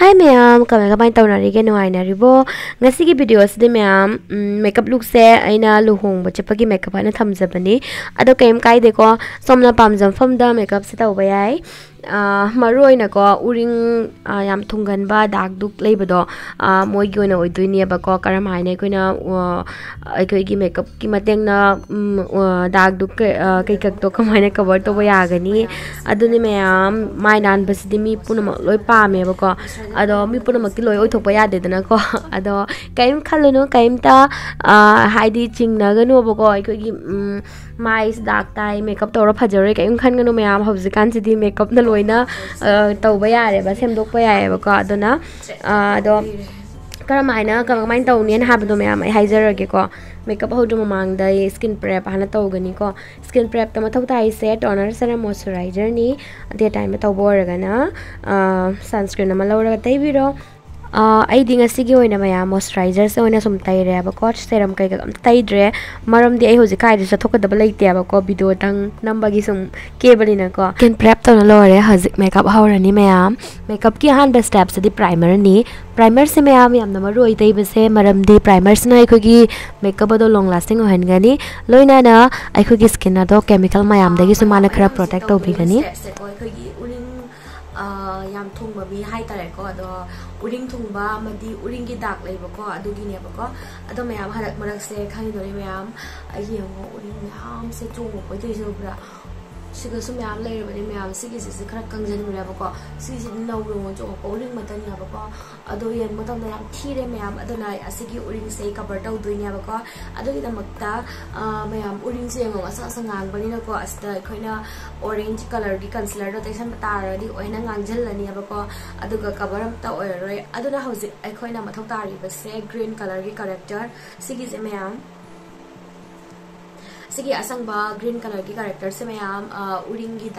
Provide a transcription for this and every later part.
Hi ma'am, kamay tawnari ke nuainaribo. Ngasi ki video asde ma'am makeup look se aina luhongba chapagi makeup ana thamjabani. Ado kaim kai deko somna pamjam famda makeup se tawba yai. Maroi na ko uring yam thunganba dag duk leibado moi gi oina oidoini ba ko karam haina koina aikoi gi makeup ki mateng na dag duk kai kak to kamaina cover to ba yagani aduni ma'am mai nan basidi mi punama loi pame ba ko ado mi punama ki loi oithok ba yade dana ko ado kaim khaluno kaim ta haidi chingna ganu ba ko aikoi gi mai dark tai makeup to ra phajare kaim khan ganu ma'am hobjikan sidi makeup na loina tawba yare ba semdokpa yae ba ko adona ado karamaina kamain tawni na habdo ma'am ai haizarage ko makeup hodu mamang da skin prep hana tawgani ko skin prep ta mathau tai se toner sera moisturizer ni ade time ta tawborga na sunscreen ma lawra taibiro ai dinga sigi oina maya moisturizer se oina sum taire ba ko serum kai kam taidre maram di ai hoji kai ri sathoka da laite ba ko video tang namba gi sum kebalina ko skin prep to na lore hazik makeup hawrani maya makeup ki han best steps di primer ni primer se maya yam na maroi tai ba se maram di primer se na ai gi makeup do long lasting o hen gani loina na ai gi skin na do chemical mayam da gi sumana khara protect to bi gani yam thungba mi hai tare ko ado uring thungba madi uring gi dak leiba ko adugi ne ba ko ado mayam harak marak se khani dori mayam ai yango uring ham se chungo ko dei so bra siga sum yam leir bani mayam sigi se khara kangjan mura ba ko sigi no ro jo ko uring matan ya ba ko ado yen matam na yam thire mayam ado na asigi uring se cover taw duinya ba ko ado gi damakta mayam uring se ngo asa sangang bani na ko asta khoina orange color gi concealer do taisan batara di oina ngangjal lani ba ko aduga cover am ta oiroi aduna hausi ai khoina mathau tari ba se green color gi character sigi se mayam sigi asang ba green color ki character se mayam uring gi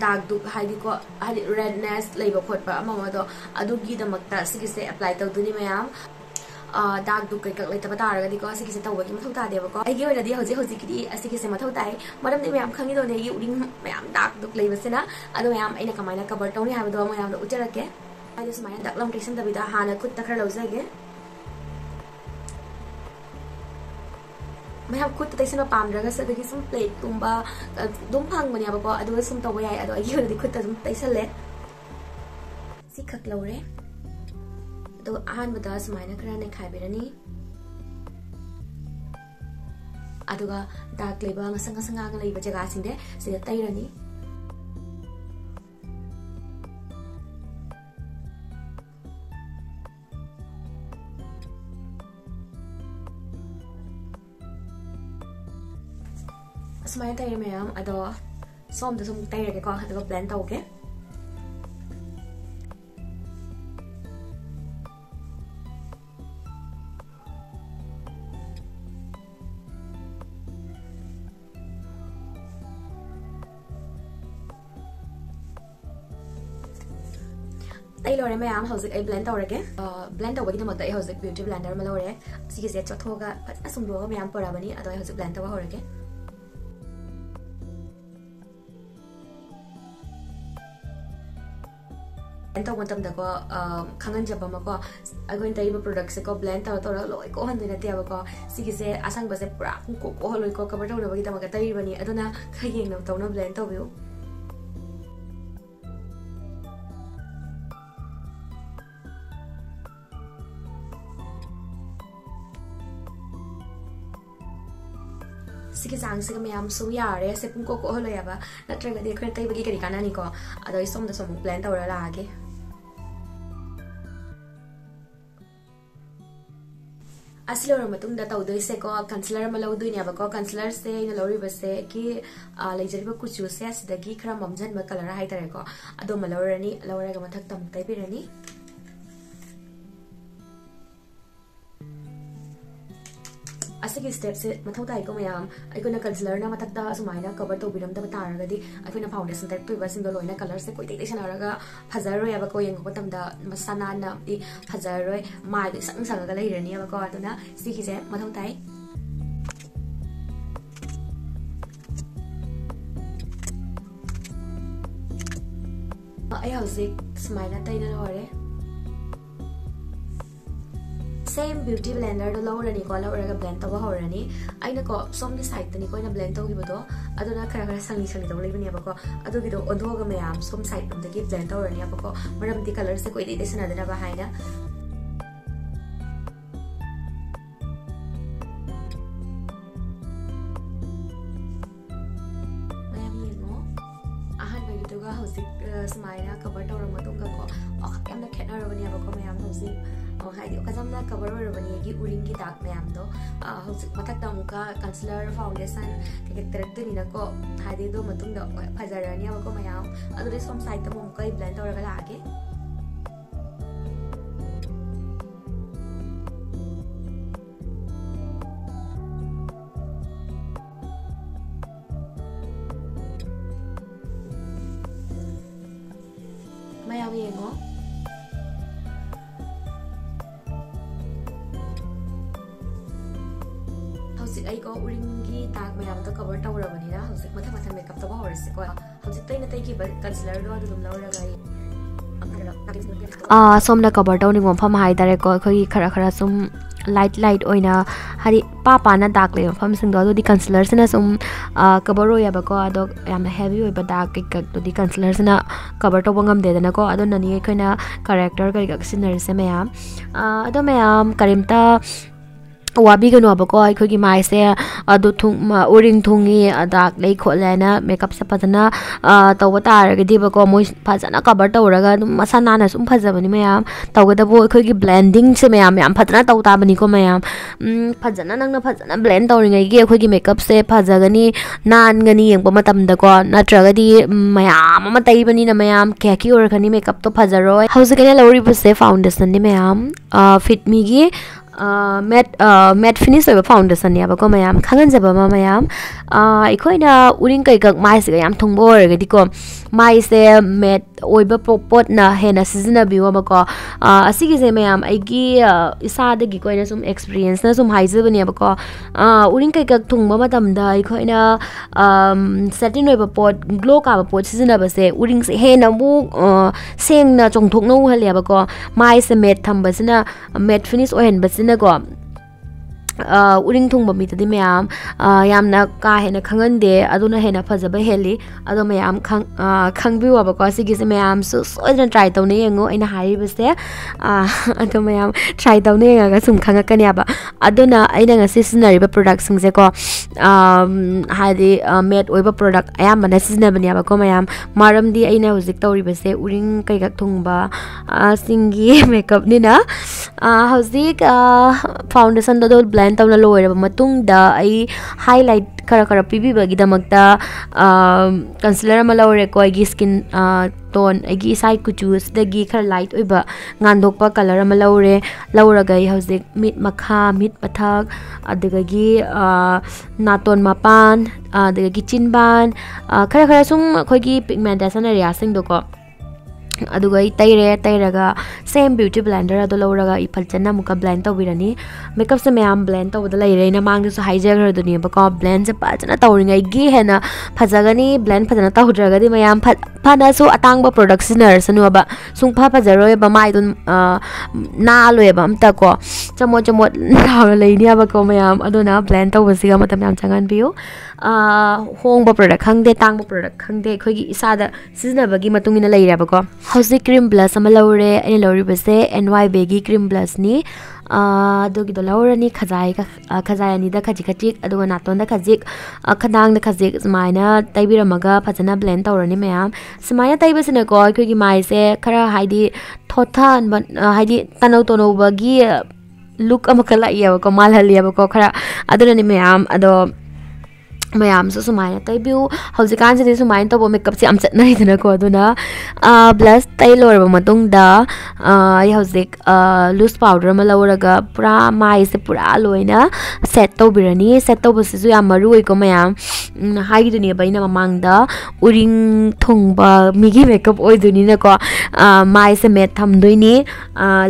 dag du haidi ko hadi redness leiba khotpa amama do adugi damakta sigi se apply taw duni mayam dag du kai kak leita batara ga di ko sigi se tawba gi mathau ta de ba ko ai gi oina di hoji ki di asigi se mathau tai maram ni mayam khangi do ne gi uring mayam dag du leiba se na adu mayam aina kamaina cover taw ni ha do mayam do ujarake ai dis maya dak lam treatment da bida hana khut ta khara lawjage mayam khut ta taisana pamdraga sa dagi sum plate tumba dum phang bani ba ko adu sum tawba yai adu ai gi oina di khut ta sum taisale si khak lawre तो आहान बता समायना खराने खाइबेरनी अदुगा दाग लेबा ngasang ngasang leiba jaga sinde sida tairani समायना tair mayam ado som da sum tairage ko aduga blend tawge ai lore mayam hauzik ai blend tawrage blend tawbagi damakta ai hauzik beauty blender ma lore sigi se chothoga phasna sumroga mayam parabani ado ai hauzik blend tawa horage blend taw matam da ko khangan jaba ma ko agoin taiba product se ko blend taw tora loi ko han dina tiaba ko sigi se asang ba se pura ko holoi ko cover taw bagi damaka taibani aduna khayeng na taw na blend taw biu sigi sang siga mayam su yare se pum ko holo yaba natraga de khoi tai bagi kari kana ni ko ado isom da som plan tawra la age asilo ro matung da tawdoi se ko concealer ma lawdui ne ba ko concealer se ina lori ba se ki leijari ba kuchu se asdagi khara mamjan ma color hai tare ko ado ma lawrani lawra ga mathak tam tai birani asigi step se mathau tai ko mayam aikona concealer na matak da sumaina cover to biram da batara di aikona foundation type to ba single loina color se koi tai sanaraga phazaroi aba ko yeng ko tam da masana na di phazaroi mai sang sang ga leirani aba ko aduna sigi se mathau tai I hauzik smaina taina lore same beauty blender do lawrani ko lawraga blend tawa horani aina ko somni side tani ko ina blend tawgibodo aduna khara khara sangi sangi taw leibani abako adugido odoga mayam som side tum dagi blend tawrani abako maramdi color se ko ide desana dana ba haina smaina cover tawra matunga ko yamna khena rabani abako mayam hosi haidi okazamna cover rabani gi uring gi dark mayam do hosi mathak tamuka concealer foundation ke director ni ko haidi do matunga phajarani abako mayam adure som side tamu kai blend tawra la age mayam yengo hausi ai ko uring gi tag mayam to cover tawrabani na hausi matha makeup to horse ko hausi taina tai ki concealer do adum lawraga somna cover tawni mofam hai dare ko khoi khara khara sum light oina hari pa na dark le mofam sing do di concealer sina sum cover ro yaba ko ado yam heavy oi ba dark ka to di concealer sina cover to bangam de dana ko ado nani khoina character ka sinar se mayam ado mayam karimta wabi ganu abako ai gi mai se adu thung uring thungi adak lei kholena makeup sa pajana tawba tar ga di bako moi phajana cover tawraga masana na sum phajabani mayam tawgada bo gi blending se mayam yam phajana taw ta bani ko mayam phajana nangna phajana blend tawringai gi gi makeup se phajagani nan gani yeng ba matam da ko natraga di mayam ma tai bani na mayam keki or khani makeup to phajaroi hausakene lawri buse foundation ni mayam fit me gi matte finish over foundation ya ba ko mayam khangan jaba ma mayam ikoina uring kai gak mai se yam thongbo re ga diko mai se matte oiba pot na hena season bi wa ba ko asigi se mayam ai gi isa da gi koina sum experience na sum haize bani ba ko uring kai gak thongba matam da ikoina satin oiba pot glow ka ba pot season ba se uring se hena mu seng na chongthok no hale ba ko mai se matte thamba sina matte finish ohen ba na go uring thung bami tadi mayam yamna ka hena khangan de aduna hena phajaba heli ado mayam khangbi wa ba ko sigi se mayam so soidran try tawne yengo ina hari bese ado mayam try tawne ga sum khanga kanya ba aduna aina nga seasonary ba product sing se ko hadi matte oiba product ayam mana seasonary bani ba ko mayam maram di aina hojik tawri bese uring kai gak thung ba singi makeup ni na hojik foundation do blend tawna loira ba matung da ai highlight kara pibi ba gidamakta concealer ma lawre ko ai skin tone ai side kuchus dagi khara light oiba ngandokpa color ma lawraga ai hojik mid makha mid pathak adaga gi naton mapan adaga gi chinban khara sum khoi gi pigmentation area sing do ko aduga tayraga same beauty blender ado lawraga I phajana muka blend tawbirani makeup se mayam blend tawda laire na mang su hijagar duni ba ko blend se pajana tawringai gi hena phajagani blend phajana tawdraga di mayam phana su atang ba product sinner sanu ba sung phajaro ba mai dun na loe ba amta ko chamot na leini ba ko mayam aduna blend tawbasiga matam yam changan biu hong ba product khangde tang ba product khangde khoi gi isada sizna bagi matungina leira ba ko hausi cream blush ama lawre ani lawri base NY bagi cream blush ni dogi do lawrani khajai ani da khajik aduga naton da khajik khadang da khajik smaina taibiramaga phajana blend tawrani mayam smaina taibasina ko khoi gi mai se khara haidi thothan haidi tanau bagi look amakala iya ko malhaliya ko khara aduna ni mayam ado mayam so sumaina tai biu haujikan se sumain to bo makeup se am chat nai dana ko aduna blush tai lor ba matung da ai haujik loose powder ma lawraga pura mai se pura loina set to birani set to bus su yam maru ko mayam hai duni ba ina mamang da uring thongba migi makeup oi duni na ko mai se met tham doini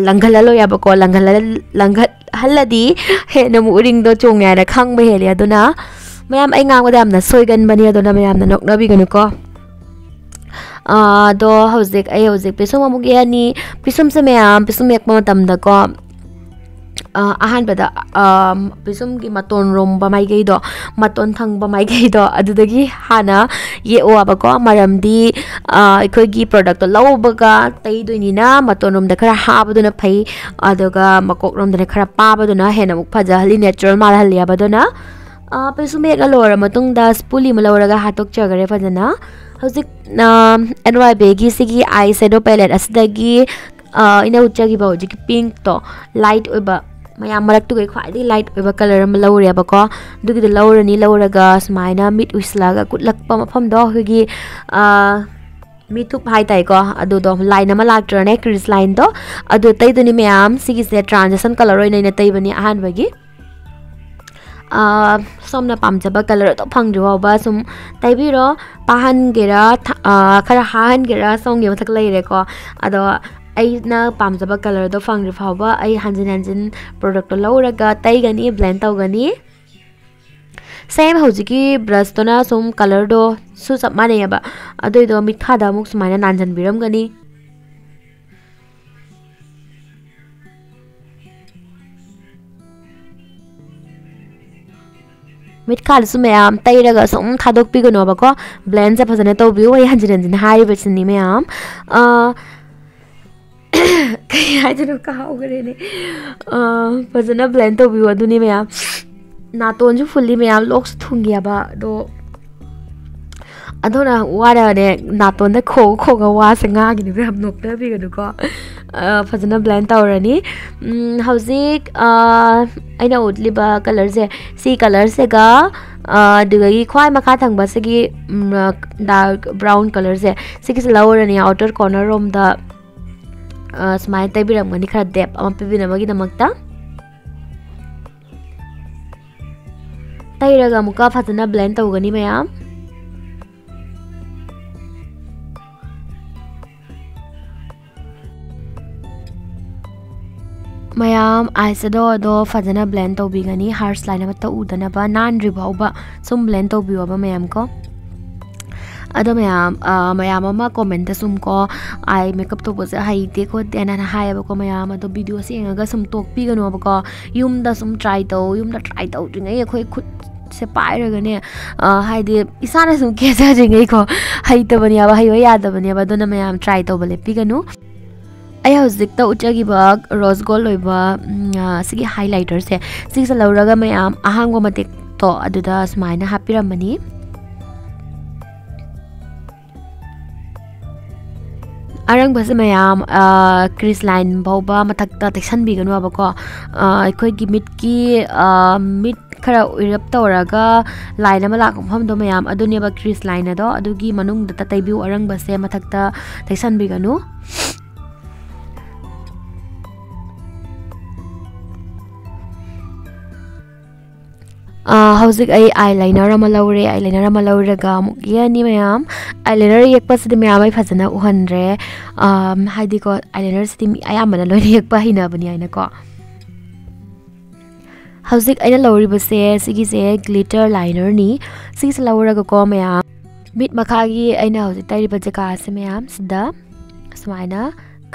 langhala lo ya ba ko langhat haladi he na mu uring do chong ya na khang ba he le aduna mayam ai ngang wadam na soigan bani adona mayam na nokna bi ganu ko do hojik ai hojik pisum amuk yani pisum se mayam pisum yak matam da ko ahan bada pisum gi maton rom ba mai do maton thang ba mai do adudagi hana ye o abako maramdi ikoi gi product to law baga tai doini na maton rom da khara ha baduna phai aduga makok rom da khara pa baduna hena muk phaja hali natural mal hali abaduna pisum yak alora matung da spuli malauraga hatok chagare fajana hojik NYB gi sigi eyeshadow palette asidagi ina uchagi ba hojik pink to light oiba mayam marak tu khwai di light oiba color ma lawre ba ko dugi de lawrani lawraga smaina mid uslaga kutlakpa mafam do hogi mi thup hai tai ko adu do line ma lak trane crease line do adu tai duni mayam sigi se transition color oi na tai bani ahan bagi somna pamjaba color to phangjo ba sum taibiro pahan gera khara han gera song ye mathak lai re ko ado ai na pamjaba color do phangri phawba ai hanjin product to lauraga taigani blend tawgani same hojiki brush to na sum color do su sap mane ba adoi do mitha da muk sumaina nanjan biram gani mit khal su mayam tairaga sum thadok pi gano ba ko blend ja phajana to bi wai hanjin hai bachni mayam kai hai janu ka hogare ne phajana blend to bi aduni mayam na ton ju fully mayam locks thungia ba do adona wara ne na ton da kho ga wa sanga gi ne ham nok ta bi ga ko phajana blend tawrani hojik aina utliba color se si color se ga dugagi khwai makha thangba se gi dark brown color se sigi lawrani outer corner rom da smile tai biram gani khara depth ama pibina bagi namakta tairaga muka phajana blend tawgani mayam mayam eyeshadow do phajana blend tawbigani harsh line amata udana ba nan ribauba sum blend tawbiwa ba mayam ko ado mayam ama comment sum ko ai makeup to bose hai te ko tena na hai ba ko mayam ado video se nga sum tok pi gano ba ko yum da sum try to ringai khoi khut se pai ra gane hai de isana sum ke ja ringai ko hai ta bani aba hai ya da bani aba do na mayam try to bale pi ganu ai hojik ta uchagi ba rose gold loiba sigi highlighter se sigi sa lauraga mayam ahangwa matek to aduda smaina hapiramani arang bas mayam crease line bauba mathakta tection bi ganu ba ko khoi gi mid khara irap tawraga line ama lak pham do mayam aduni ba crease line ado adugi manung da tai biu arang bas se mathakta tection bi ganu hojik ai eyeliner ama laure eyeliner ama lauraga muk yani mayam eyeliner yekpa sidi mayam ai phajana uhanre haidi ko eyeliner sidi ayamana loi yekpa hina bani aina ko hojik aina lauri base sigi se glitter liner ni sigi lauraga ko mayam bit makhagi aina hojik tai ba jaka se mayam sida smaina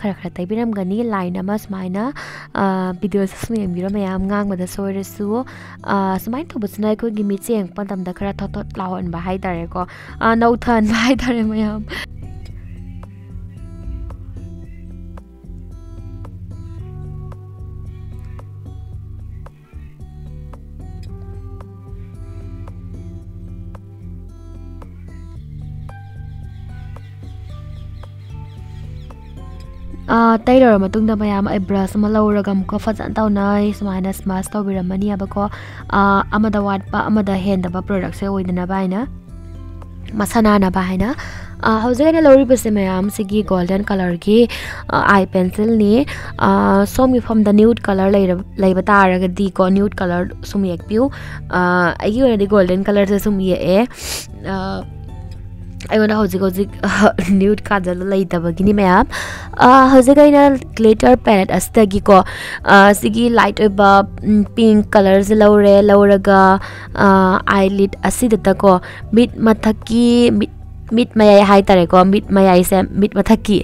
khara khara tai biram gani line ama smaina video sum yembira mayam ngang bada soire su smain to busna ko gi mi cheng pandam da khara thot lawon ba hai tare ko nau than ba hai tare mayam tailor matung da mayam ai brush ma lauraga muka fajan tawnai smaina smash tawbiramani abako amada watpa amada hen da ba product se oidana baina masana na baina hojai lauri base mayam sigi golden color ki eye pencil ni som gi from the nude color laiba taraga di ko nude color sum yak piu agi ora di golden color se sum ye I want to hojik nude kajal laita bagini mayam hojik aina glitter palette astagi ko sigi light oba pink colors lauraga eyelid asidata ko mid mathaki mid mid mayai hai tare ko mid mayai se mid mathaki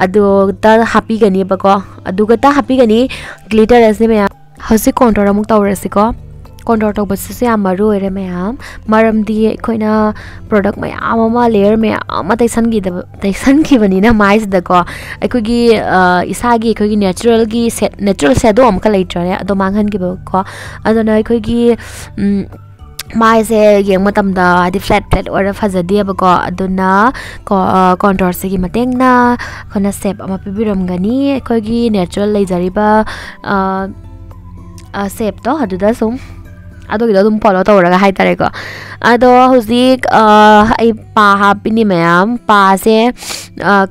adu ta happy gani ba ko adu ga ta happy gani glitter ase me hausi contour amuk tawrasi ko contour to bas se amaru ere me maram di koina product mayam ama layer me ama taisan ki bani na mais da ko aikoi gi isa gi aikoi gi natural shadow am ka leitre ado manghan gi ba ko adona aikoi gi mai se yeng matam da di flat or fazadi ba ko aduna ko contour se gi mateng na khona shape ama pibiram gani aikoi gi natural leijari ba shape to aduda sum ado gi dum follow tawraga hai tare ko ado huzik ai pa hapini mayam pa se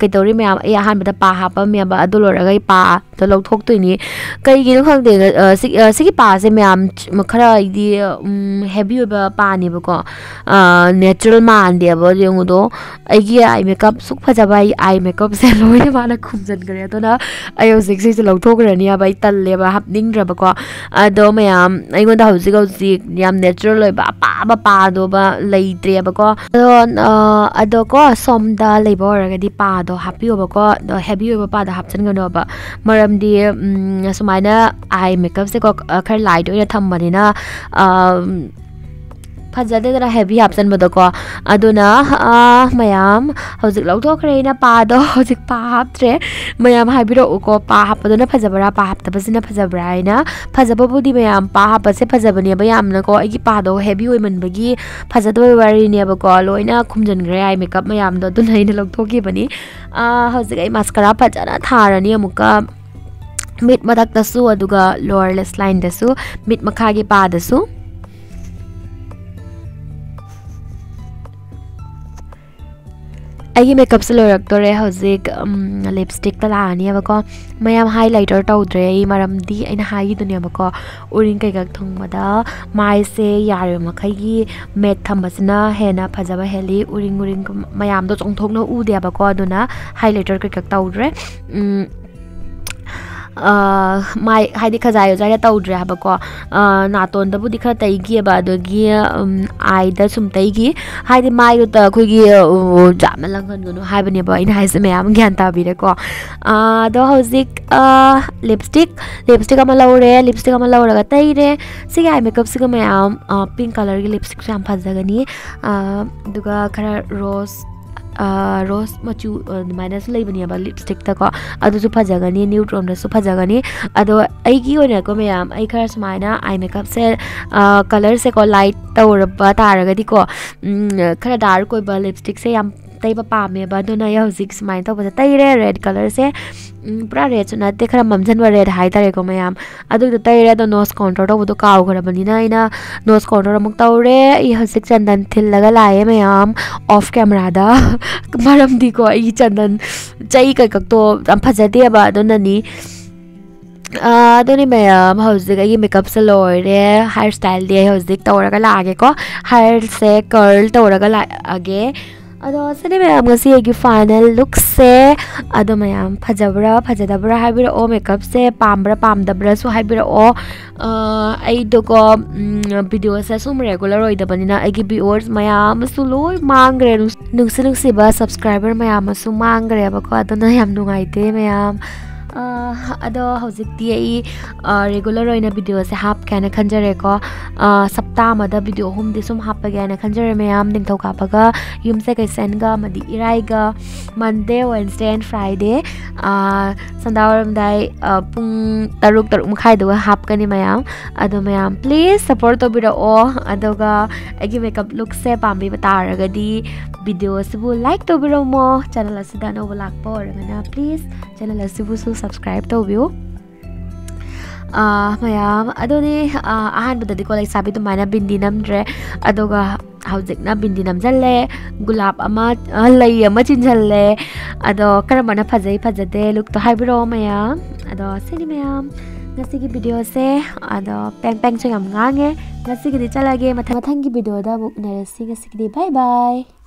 kaitori mayam ai han bada pa hapa me ba ado loraga pa to lok thok toini kai gi no khang de sigi pa se mayam khara di heavy ba pa ni ba ko natural man de ba yengu do ai gi ai makeup suk phaja bai ai makeup se loi na ba na khumjan gare to na ai huzik se lok thok rani ba ai tal le ba hapning dra ba ko ado mayam ai ngon da huzik yam natural loi ba pa do ba leitre ba ko ado ko somda leibo raga di pa do happy ba ko do heavy ba pa da hapchan ga no ba maram di sumaina eye makeup se ko khar light oina thambani na phajade da heavy hapchan ba do ko aduna mayam hojik lawthokre na pa do hojik pa haptre mayam haibiro ko pa hapadona phajabara pa hapta basina phajabra ina phajaba budi mayam pa hapa se phajabani ba yamna ko agi pa do heavy oi man bagi phajado wari ne ba ko loina khumjan gre ai makeup mayam do dun haina lawthoki bani hojik ai mascara phajana tharani amuka mid madak dasu aduga lower lash line dasu mid makhagi pa dasu ai makeup se lorak tore hojik lipstick ta lani ba ko mayam highlighter tawdre maram di aina hai dunia ba ko uring kai gak thong mada mai se yare makhai gi matte thambasna hena phajaba heli uring mayam do chongthok na u dia ba ko aduna highlighter kai gak tawdre mai haidi khajai jai tawdre ha ba ko naton da budi kha tai gi ba do gi ai da sum tai gi haidi mai do ta khoi gi jam langan gnu hai bani ba ina hai se me am gyan ta bi re ko do hojik lipstick ama laure ga tai re si ai makeup si ga me am pink color gi lipstick sam phajagani duga khara rose machu minus lay bani ba lipstick ta ko adu su phajagani nude rom da su phajagani ado ai gi ona ko mayam ai khara smaina eye makeup se color se ko light tawra ba taraga di ko khara dark ko ba lipstick se yam tai ba pa me ba do na ya hojik smain ta ba tai re red color se pura red chuna te khara mamjan ba red hai tare ko mayam adu do tai re do nose contour do do kaw khara bani na ina nose contour amuk tawre I hojik chandan thil laga lae mayam off camera da maram di ko I chandan chai kai kak to am phajade ba do na ni adoni mayam hojik ai makeup se loire hairstyle de hojik tawra ga lage ko hair se curl tawra ga lage ado sene mayam ngasi agi final look se ado mayam phajabra phajadabra haibira o makeup se pambra pamdabra su haibira o ai do ko video se sum regular oi da banina agi viewers mayam su loi mangre nungsi ba subscriber mayam su mangre ba ko adona yam nungai te mayam ado hojik ti ai regular oina video se hap kana khanjare ko sapta ma da video hum de sum hap ga na khanjare mayam ding thau ka paga yum se kai sen ga madi irai ga Monday Wednesday and Friday sandawaram dai pung taruk makhai do hap kani mayam ado mayam please support to bira o ado ga agi makeup look se pambi batara ga di video se bu like to bira mo channel asida no lak pa orangana please channel asibu su subscribe to view mayam adoni ahan badadi ko like sabi to mana bindi namdre adoga hojik na bindi namjalle gulab ama lai ama chinjalle ado karamana phajade look to haibiro mayam ado sini mayam ngasi ki video se ado peng so yam ngange ngasi ki chalage mathang ki video da muk na si ngasi ki bye bye